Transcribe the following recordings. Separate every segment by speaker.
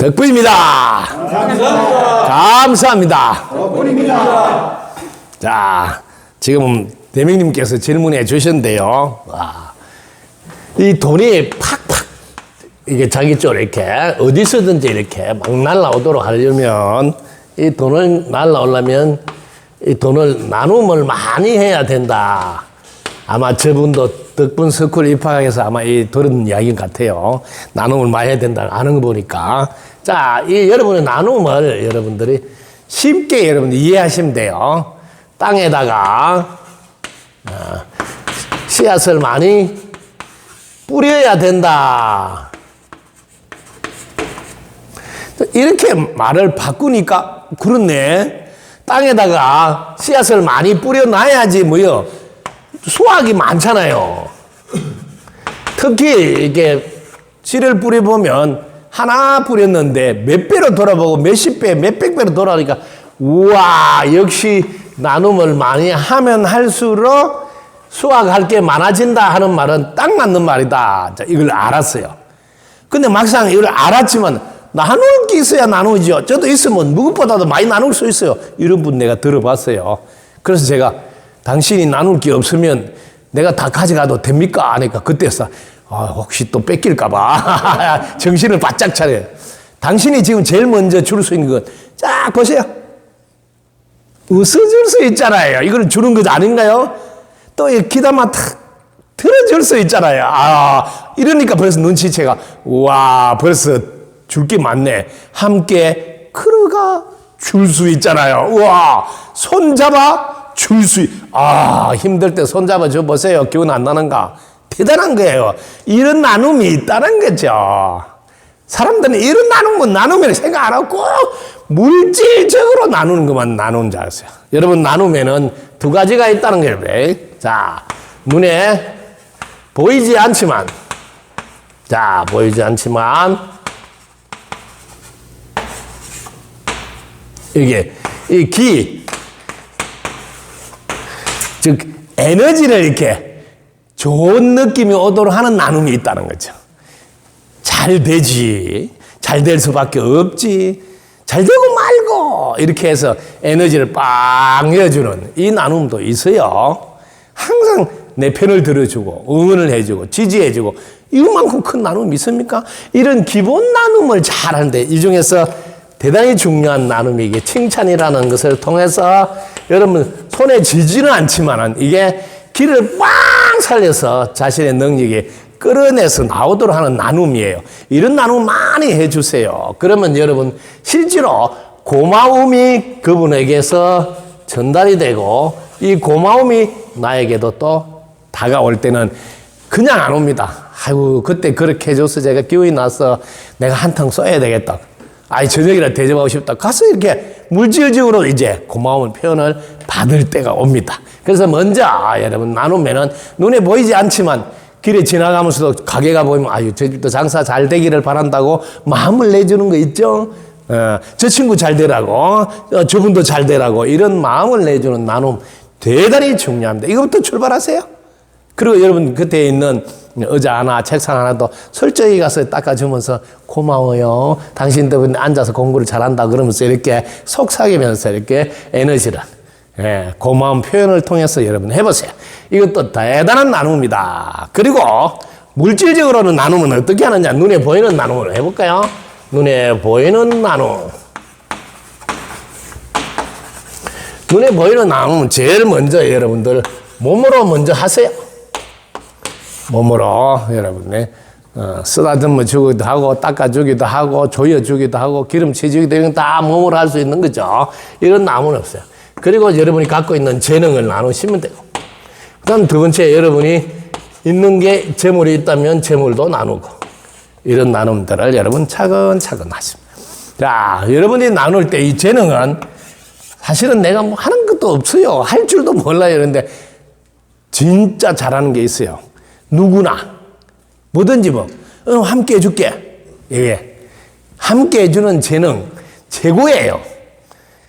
Speaker 1: 덕분입니다.
Speaker 2: 감사합니다.
Speaker 1: 감사합니다.
Speaker 2: 덕분입니다.
Speaker 1: 자, 지금 대명님께서 질문해 주셨는데요. 와, 이 돈이 팍팍 이게 자기 쪽 이렇게 어디서든지 이렇게 막 날라오도록 하려면 이 돈을 날라오려면 이 돈을 나눔을 많이 해야 된다. 아마 저분도 덕분 스쿨 입학해서 아마 이 들은 이야기 같아요. 나눔을 많이 해야 된다 아는 거 보니까. 자, 이 여러분의 나눔을 여러분들이 쉽게 여러분들 이해하시면 돼요. 땅에다가 씨앗을 많이 뿌려야 된다. 이렇게 말을 바꾸니까 그렇네. 땅에다가 씨앗을 많이 뿌려놔야지 뭐요. 수확이 많잖아요. 특히 이게 씨를 뿌려보면 하나 뿌렸는데 몇 배로 돌아보고 몇십 배, 몇백 배로 돌아오니까 우와, 역시 나눔을 많이 하면 할수록 수확할 게 많아진다 하는 말은 딱 맞는 말이다. 자, 이걸 알았어요. 근데 막상 이걸 알았지만 나눌 게 있어야 나누죠. 저도 있으면 무엇보다도 많이 나눌 수 있어요. 이런 분 내가 들어봤어요. 그래서 제가 당신이 나눌 게 없으면 내가 다 가져가도 됩니까? 하니까 그때서 혹시 또 뺏길까봐 정신을 바짝 차려요. 당신이 지금 제일 먼저 줄 수 있는 건 쫙 보세요. 웃어줄 수 있잖아요. 이걸 주는 것 아닌가요? 또 기다만 탁 들어줄 수 있잖아요. 이러니까 벌써 눈치채가 우와, 벌써 줄 게 많네. 함께 걸어가 줄 수 있잖아요. 우와, 손잡아 줄 수 힘들 때 손잡아 줘 보세요. 기운 안 나는가? 대단한 거예요. 이런 나눔이 있다는 거죠. 사람들은 이런 나누면 생각 안 하고 꼭 물질적으로 나누는 것만 나누는 줄 알았어요. 여러분, 나누면은 두 가지가 있다는 거예요. 자, 눈에 보이지 않지만, 이게, 이 기, 즉, 에너지를 이렇게 좋은 느낌이 오도록 하는 나눔이 있다는 거죠. 잘 되지. 잘 될 수밖에 없지. 잘 되고 말고. 이렇게 해서 에너지를 빵 이어주는 이 나눔도 있어요. 항상 내 편을 들어주고, 응원을 해주고, 지지해주고, 이만큼 큰 나눔이 있습니까? 이런 기본 나눔을 잘 하는데, 이 중에서 대단히 중요한 나눔이 이게 칭찬이라는 것을 통해서 여러분 손에 쥐지는 않지만은 이게 기를 빵 살려서 자신의 능력이 끌어내서 나오도록 하는 나눔이에요. 이런 나눔 많이 해주세요. 그러면 여러분 실제로 고마움이 그분에게서 전달이 되고 이 고마움이 나에게도 또 다가올 때는 그냥 안 옵니다. 아이고, 그때 그렇게 해줘서 제가 기운이 나서 내가 한탕 써야 되겠다. 저녁이라 대접하고 싶다. 가서 이렇게 물질적으로 이제 고마움을 표현을 받을 때가 옵니다. 그래서 먼저 여러분 나누면은 눈에 보이지 않지만 길에 지나가면서도 가게가 보이면 저 집도 장사 잘 되기를 바란다고 마음을 내주는 거 있죠. 저 친구 잘 되라고, 저분도 잘 되라고 이런 마음을 내주는 나눔 대단히 중요합니다. 이거부터 출발하세요. 그리고 여러분 곁에 있는 의자 하나, 책상 하나도 설정히 가서 닦아주면서 고마워요. 당신 때문에 앉아서 공부를 잘한다 그러면서 이렇게 속삭이면서 이렇게 에너지를 고마운 표현을 통해서 여러분 해보세요. 이것도 대단한 나눔입니다. 그리고 물질적으로는 나눔은 어떻게 하느냐? 눈에 보이는 나눔을 해볼까요? 눈에 보이는 나눔. 눈에 보이는 나눔은 제일 먼저 여러분들 몸으로 먼저 하세요. 몸으로 여러분 쓰다듬어 주기도 하고 닦아주기도 하고 조여주기도 하고 기름치주기도 이건 다 몸으로 할 수 있는 거죠. 이런 나무는 없어요. 그리고 여러분이 갖고 있는 재능을 나누시면 되고, 그다음 두 번째 여러분이 있는 게 재물이 있다면 재물도 나누고, 이런 나눔들을 여러분 차근차근 하십니다. 자, 여러분이 나눌 때 이 재능은 사실은 내가 뭐 하는 것도 없어요. 할 줄도 몰라요. 그런데 진짜 잘하는 게 있어요. 누구나 뭐든지 함께 해줄게. 함께 해주는 재능 최고예요.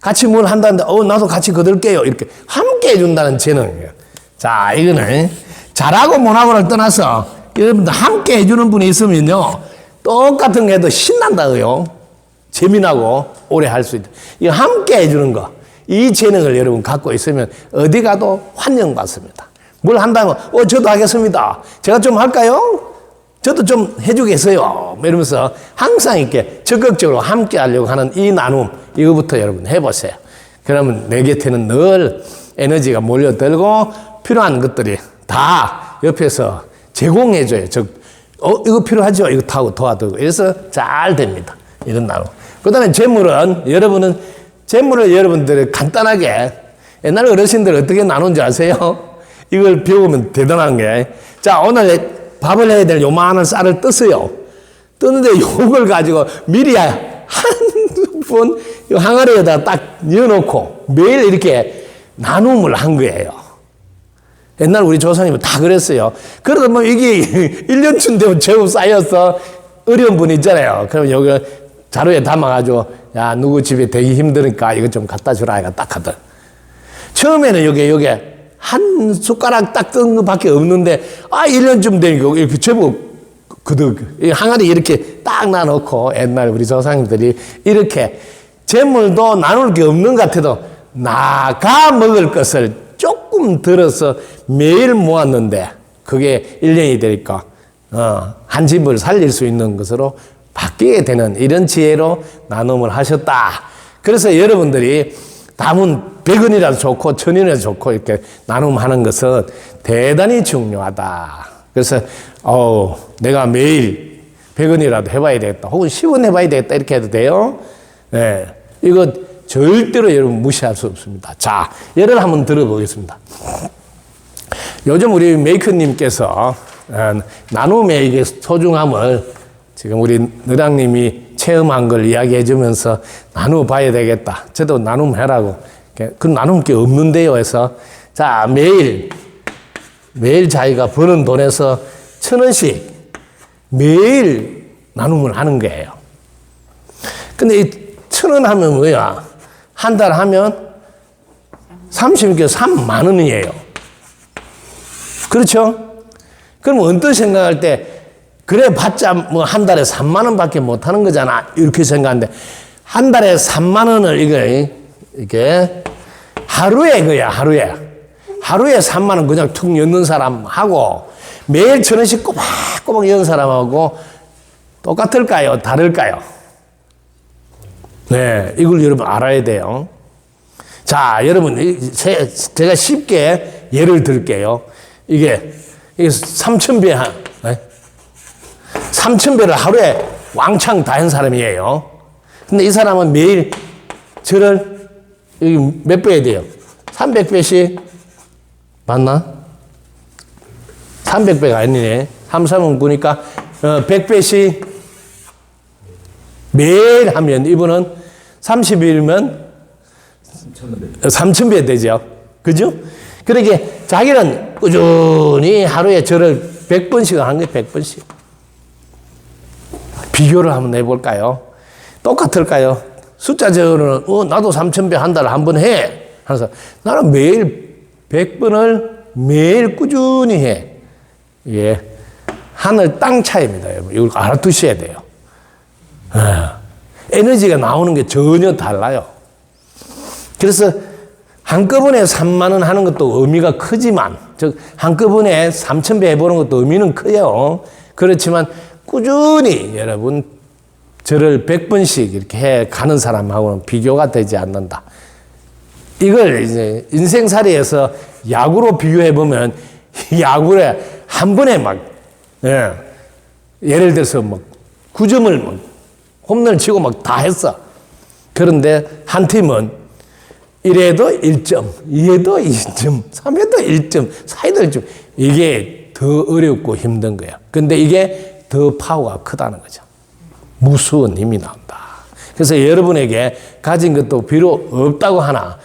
Speaker 1: 같이 뭘 한다는데 나도 같이 거들게요. 이렇게 함께 해준다는 재능이에요. 자, 이거는 잘하고 못하고를 떠나서 여러분들 함께 해주는 분이 있으면요 똑같은 거 해도 신난다고요. 재미나고 오래 할 수 있다. 이거 함께 해주는 거. 이 재능을 여러분 갖고 있으면 어디 가도 환영받습니다. 뭘 한다면, 저도 하겠습니다. 제가 좀 할까요? 저도 좀 해주겠어요. 이러면서 항상 이렇게 적극적으로 함께 하려고 하는 이 나눔, 이거부터 여러분 해보세요. 그러면 내 곁에는 늘 에너지가 몰려들고 필요한 것들이 다 옆에서 제공해줘요. 이거 필요하죠? 이거 타고 도와주고. 이래서 잘 됩니다. 이런 나눔. 그 다음에 재물은, 재물을 여러분들이 간단하게, 옛날 어르신들 어떻게 나눈 줄 아세요? 이걸 배우면 대단한 게, 자, 오늘 밥을 해야 될 요만한 쌀을 떴어요. 뜨는데 요걸 가지고 미리 한번 항아리에다 딱 넣어놓고 매일 이렇게 나눔을 한 거예요. 옛날 우리 조상님은 다 그랬어요. 그러다 뭐 이게 1년쯤 되면 제법 쌓여서 어려운 분 있잖아요. 그럼 여기 자루에 담아가지고, 야, 누구 집에 되기 힘드니까 이거 좀 갖다 주라. 이거 딱 하더라. 처음에는 요게 한 숟가락 딱 뜬 것밖에 없는데, 1년쯤 되니까 이렇게 제법 항아리 이렇게 딱 놔놓고, 옛날 우리 조상님들이 이렇게 재물도 나눌 게 없는 것 같아도 나가 먹을 것을 조금 들어서 매일 모았는데, 그게 1년이 되니까, 한 집을 살릴 수 있는 것으로 바뀌게 되는 이런 지혜로 나눔을 하셨다. 그래서 여러분들이 남은 100원이라도 좋고 1000원이라도 좋고 이렇게 나눔하는 것은 대단히 중요하다. 그래서 내가 매일 100원이라도 해봐야 되겠다. 혹은 10원 해봐야 되겠다. 이렇게 해도 돼요. 네, 이거 절대로 여러분 무시할 수 없습니다. 자, 예를 한번 들어보겠습니다. 요즘 우리 메이커님께서 나눔의 이게 소중함을 지금 우리 느랑님이 체험한 걸 이야기해 주면서 나눠봐야 되겠다. 저도 나눔해라고. 그 나눌 게 없는데요. 해서 자, 매일 자기가 버는 돈에서 1,000원씩 매일 나눔을 하는 거예요. 근데 이 1,000원 하면 뭐야? 한 달 하면 30개 3만 원이에요. 그렇죠? 그럼 언뜻 생각할 때 그래 봤자 뭐 한 달에 3만 원밖에 못 하는 거잖아. 이렇게 생각하는데 한 달에 3만 원을 이게 하루에 그야 하루에 3만 원 그냥 툭 넣는 사람하고 매일 1,000원씩 꼬박꼬박 넣는 사람하고 똑같을까요? 다를까요? 네, 이걸 여러분 알아야 돼요. 자, 여러분 제가 쉽게 예를 들게요. 이게 3,000배 3,000배를 하루에 왕창 다 한 사람이에요. 근데 이 사람은 매일 절을 몇 배 해야 돼요? 300배씩 맞나? 300배가 아니네. 3, 3은 9니까 100배씩 매일 하면 이분은 30일이면 3,000배 되죠. 그죠? 그러게 자기는 꾸준히 하루에 절을 100번씩 하는 거예요. 100번씩. 비교를 한번 해볼까요? 똑같을까요? 숫자 적으로는 나도 3,000배 한 달에 한 번 해. 하면서 나는 매일 100번을 매일 꾸준히 해. 예, 하늘 땅 차이입니다. 여러분. 이걸 알아두셔야 돼요. 에너지가 나오는 게 전혀 달라요. 그래서 한꺼번에 3만 원 하는 것도 의미가 크지만, 즉 한꺼번에 3,000배 해보는 것도 의미는 커요. 그렇지만 꾸준히 여러분 저를 100번씩 이렇게 해 가는 사람하고는 비교가 되지 않는다. 이걸 이제 인생살이에서 야구로 비교해 보면 야구에 한 번에 막 예를 들어서 막 9점을 막 홈런을 치고 막 다 했어. 그런데 한 팀은 1회도 1점, 2회도 2점, 3회도 1점, 4회도 1점. 이게 더 어렵고 힘든 거야. 근데 이게 더 파워가 크다는 거죠. 무수한 힘이 나온다. 그래서 여러분에게 가진 것도 비록 없다고 하나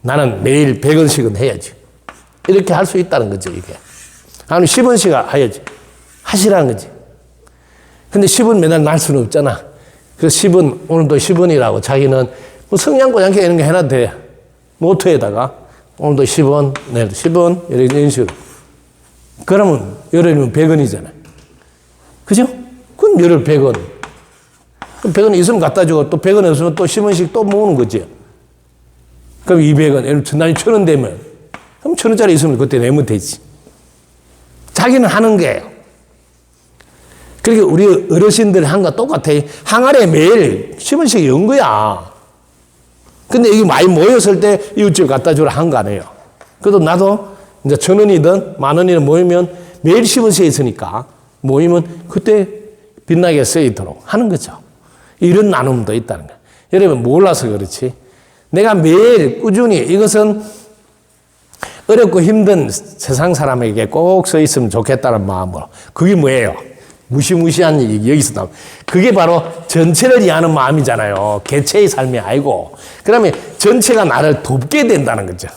Speaker 1: 나는 매일 100원씩은 해야지. 이렇게 할 수 있다는 거죠, 이게. 아니, 10원씩 해야지. 하시라는 거지. 근데 10원 맨날 날 수는 없잖아. 그래서 10원, 오늘도 10원이라고 자기는 뭐 성냥고장게 이런 거 해놔도 돼. 노트에다가 오늘도 10원, 내일도 10원, 이런 식으로. 그러면 열흘이면 100원이잖아. 그죠? 그럼 열흘 100원. 그럼 100원 있으면 갖다 주고 또 100원 없으면 또 10원씩 또 모으는 거지. 그럼 200원, 예를 전날이 1,000원 되면 그럼 1,000원짜리 있으면 그때 내면 되지. 자기는 하는 거예요. 그러니까 우리 어르신들 한 거 똑같아. 항아리에 매일 10원씩 연 거야. 근데 이게 많이 모였을 때 이웃집 갖다 주라 한 거 아니에요. 그래도 나도 이제 1,000원이든 10,000원이든 모이면 매일 10원씩 있으니까 모이면 그때 빛나게 쓰이도록 하는 거죠. 이런 나눔도 있다는 거예요. 여러분 몰라서 그렇지. 내가 매일 꾸준히 이것은 어렵고 힘든 세상 사람에게 꼭 써 있으면 좋겠다는 마음으로. 그게 뭐예요? 무시무시한 얘기 여기서 나오고. 그게 바로 전체를 위하는 마음이잖아요. 개체의 삶이 아니고. 그러면 전체가 나를 돕게 된다는 거죠.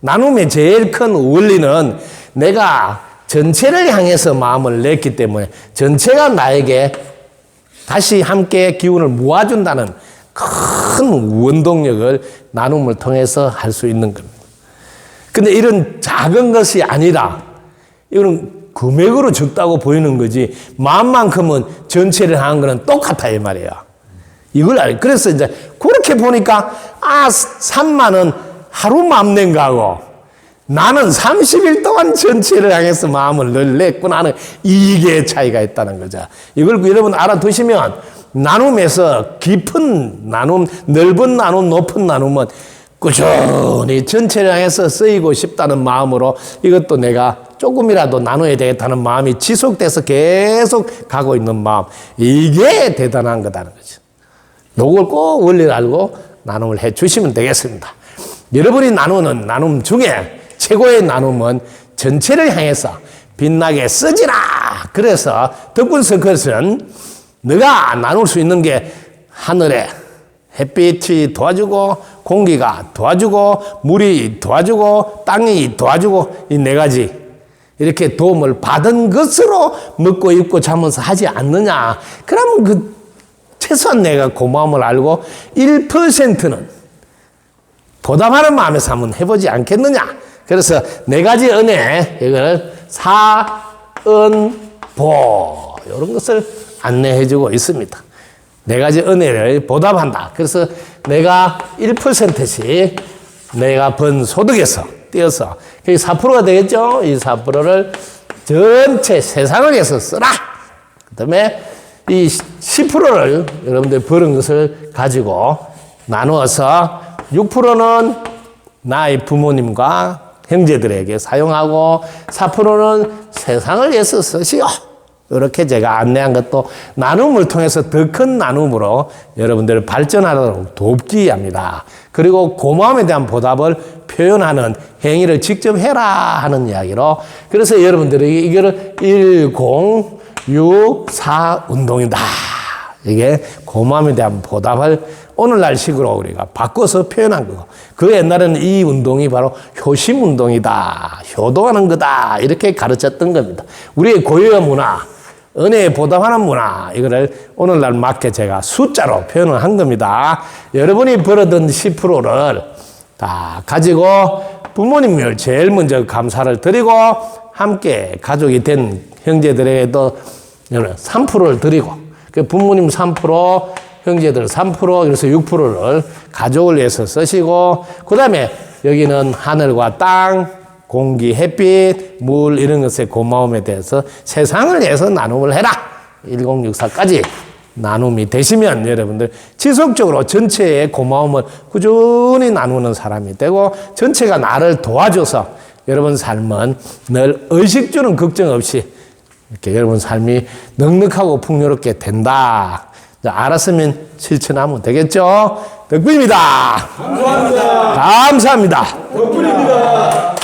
Speaker 1: 나눔의 제일 큰 원리는 내가 전체를 향해서 마음을 냈기 때문에 전체가 나에게 다시 함께 기운을 모아준다는 큰 원동력을 나눔을 통해서 할 수 있는 겁니다. 근데 이런 작은 것이 아니라 이거는 금액으로 적다고 보이는 거지 마음만큼은 전체를 하는 거는 똑같아 이 말이야. 이걸 알아요. 그래서 이제 그렇게 보니까 3만 원 하루 마음 낸 거하고 나는 30일 동안 전체를 향해서 마음을 늘 냈구나 하는 이게 차이가 있다는 거죠. 이걸 여러분 알아두시면 나눔에서 깊은 나눔, 넓은 나눔, 높은 나눔은 꾸준히 전체를 향해서 쓰이고 싶다는 마음으로 이것도 내가 조금이라도 나눠야 되겠다는 마음이 지속돼서 계속 가고 있는 마음. 이게 대단한 거다는 거죠. 요걸 꼭 원리를 알고 나눔을 해 주시면 되겠습니다. 여러분이 나누는 나눔 중에 최고의 나눔은 전체를 향해서 빛나게 쓰지라. 그래서 덕분서컷은 너가 나눌 수 있는 게 하늘에 햇빛이 도와주고 공기가 도와주고 물이 도와주고 땅이 도와주고 이 네 가지 이렇게 도움을 받은 것으로 먹고 입고 자면서 하지 않느냐. 그러면 그 최소한 내가 고마움을 알고 1%는 보답하는 마음에서 한번 해보지 않겠느냐. 그래서 네 가지 은혜, 이걸 사은보 이런 것을 안내해주고 있습니다. 네 가지 은혜를 보답한다. 그래서 내가 1%씩 내가 번 소득에서 떼어서 그게 4%가 되겠죠. 이 4%를 전체 세상을 위해서 쓰라. 그 다음에 이 10%를 여러분들 버는 것을 가지고 나누어서 6%는 나의 부모님과 형제들에게 사용하고 4%는 세상을 위해서 쓰시오. 이렇게 제가 안내한 것도 나눔을 통해서 더 큰 나눔으로 여러분들을 발전하도록 돕기 위함이다. 그리고 고마움에 대한 보답을 표현하는 행위를 직접 해라 하는 이야기로 그래서 여러분들에게 이거를 1064 운동이다. 이게 고마움에 대한 보답을 오늘날 식으로 우리가 바꿔서 표현한 거고 그 옛날에는 이 운동이 바로 효심 운동이다. 효도하는 거다. 이렇게 가르쳤던 겁니다. 우리의 고유의 문화 은혜에 보답하는 문화 이거를 오늘날 맞게 제가 숫자로 표현을 한 겁니다. 여러분이 벌어든 10%를 다 가지고 부모님을 제일 먼저 감사를 드리고 함께 가족이 된 형제들에게도 3%를 드리고 부모님 3% 형제들 3% 그래서 6%를 가족을 위해서 쓰시고 그 다음에 여기는 하늘과 땅 공기, 햇빛, 물 이런 것의 고마움에 대해서 세상을 위해서 나눔을 해라. 1064까지 나눔이 되시면 여러분들 지속적으로 전체의 고마움을 꾸준히 나누는 사람이 되고 전체가 나를 도와줘서 여러분 삶은 늘 의식 주는 걱정 없이 이렇게 여러분 삶이 넉넉하고 풍요롭게 된다. 알았으면 실천하면 되겠죠? 덕분입니다.
Speaker 2: 감사합니다.
Speaker 1: 감사합니다.
Speaker 2: 덕분입니다.